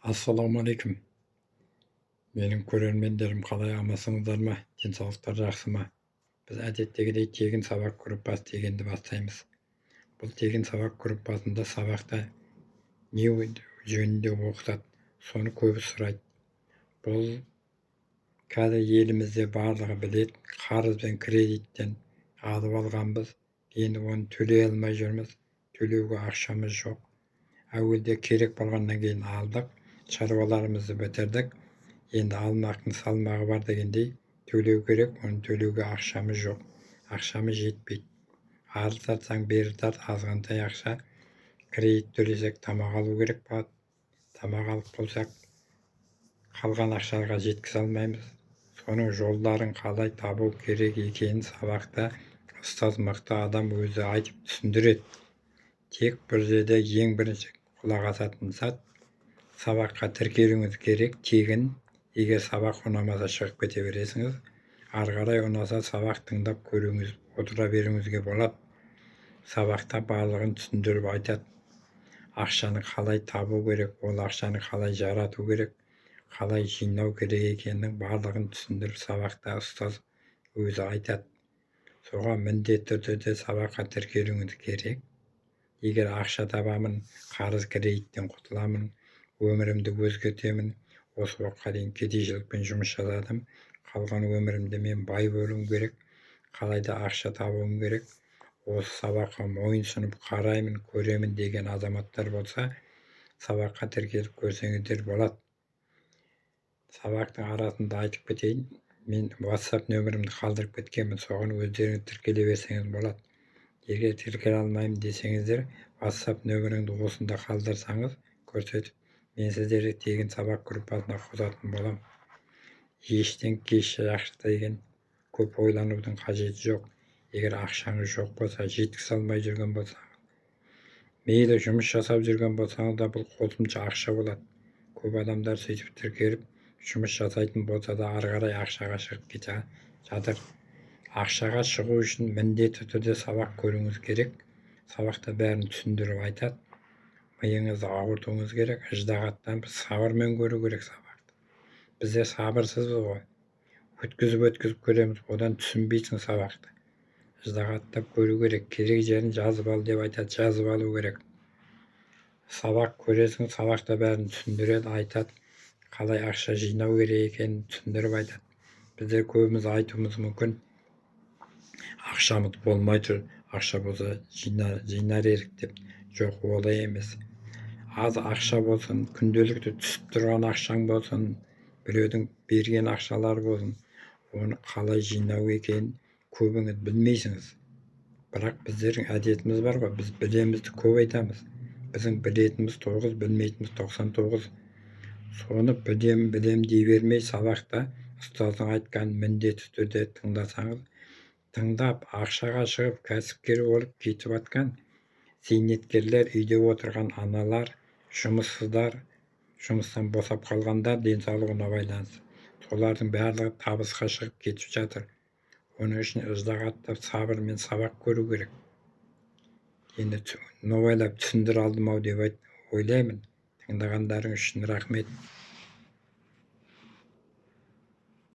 Ассалаумағалейкум. Менің көрермендерім қалай, амансыңыздар ма? Денсаулықтар жақсы ма? Біз әдеттегідей тегін сабақ группасы дегенді бастаймыз. Бұл тегін сабақ группасында сабақта не жөнінде оқытады, соны көбі сұрайды. Бұл қазір елімізде барлығы біледі, қарыз бен кредиттен алып алғанбыз. Енді оны төлей алмай жүрміз. Төлеуге ақшамыз жоқ. Әуелде керек болғаннан кейін алдық, шаруаларымызды бітірдік. Енді алмақтың салмағы бар дегендей төлеу керек, оны төлеуге ақшамыз жоқ. Ақшамыз жетпейді. Арыз тартсаң бері тарт, азғантай ақша. Кредит төлесек тамақ алу керек болады. Тамақ алып болсақ, қалған ақшаға жеткізе алмаймыз. Соның жолдарын қалай табу керек екенін сабақта ұстаз мықты адам өзі айтып түсіндіреді. Тек бір жерде ең бірінші құлақ асатын зат, сабаққа тіркелуіңіз керек, тегін. Егер сабақ ұнамаса шығып кете бересіңіз. Ары қарай ұнаса сабақ тыңдап көруіңіз, отыра беруіңізге болады. Сабақта барлығын түсіндіріп айтады. Ақшаны қалай табу керек, ол ақшаны қалай жарату керек, қалай жинау керек екенін барлығын түсіндіріп сабақта ұстаз өзі айтады. Соған міндетті түрде сабаққа тіркелуіңіз керек. Егер ақша табамын, қарыз кредиттен құтыламын, өмірімді өзгертемін, осы уақытқа дейін кедейшілікпен жұмыс жасадым, қалған өмірімде мен бай болуым керек, қалайда ақша табуым керек, осы сабаққа мойынсұнып қараймын, көремін деген азаматтар болса, сабаққа тіркеліп көрсеңіздер болады. Сабақтың арасында айтып кетейін, мен WhatsApp нөмірімді қалдырып кеткенмін, соған өздеріңіз тіркеле берсеңіз болады. Егер тіркеле алмаймын десеңіздер, WhatsApp нөміріңді осында қалдырсаңыз көрсетіп, мен сіздерді тегін сабақ группасына қосатын болам. Ештен кеш жақсы деген көп ойланудың қажеті жоқ. Егер ақшаңыз жоқ болса, жеткізе алмай жүрген болсаңыз, мейлі жұмыс жасап жүрген болсаңыз да бұл қосымша ақша болады. Көп адамдар сөйтіп тіркеліп, жұмыс жасайтын болса да ары қарай ақшаға шығып кете жатыр. Ақшаға шығу үшін міндетті түрде сабақ көруіңіз керек. Сабақта бәрін түсіндіріп айтады. Миыңызды ауыртуыңыз керек, ыждағаттанып, сабырмен көру керек сабақты. Бізде сабырсызбыз ғой. Өткізіп көреміз, одан түсінбейсің сабақты. Ыждағаттап көру керек, керек жерін жазып ал деп айтады, жазып алу керек. Сабақ көресің, сабақта бәрін түсіндіреді, айтады. Қалай ақша жинау керек екенін түсіндіріп айтады. Біздер көбіміз айтуымыз мүмкін, ақшамыз болмай тұр, ақша болса жинар едік деп. Жоқ, олай емес. Аз ақша болсын, күнделікті түсіп тұрған ақшаң болсын, біреудің берген ақшалар болсын, оны қалай жинау екенін көбіңіз білмейсіңіз. Бірақ біздердің әдетіміз бар ғой, біз білемізді көп айтамыз. Біздің білетініміз 9, білмейтініміз 99. Соны білем дей бермей сабақта ұстаздың айтқанын міндетті түрде тыңдасаңыз, тыңдап ақшаға шығып кәсіпкер болып кетіп жатқан зейнеткерлер, үйде отырған аналар, жұмыссыздар, жұмыстан босап қалғандар денсаулығына байланысты. Солардың барлығы табысқа шығып кетіп жатыр. Оның үшін ыждағаттап сабырмен сабақ көру керек. Енді новайлап түсіндіре алдым-ау деп ойлаймын. Тыңдағандарың үшін рахмет.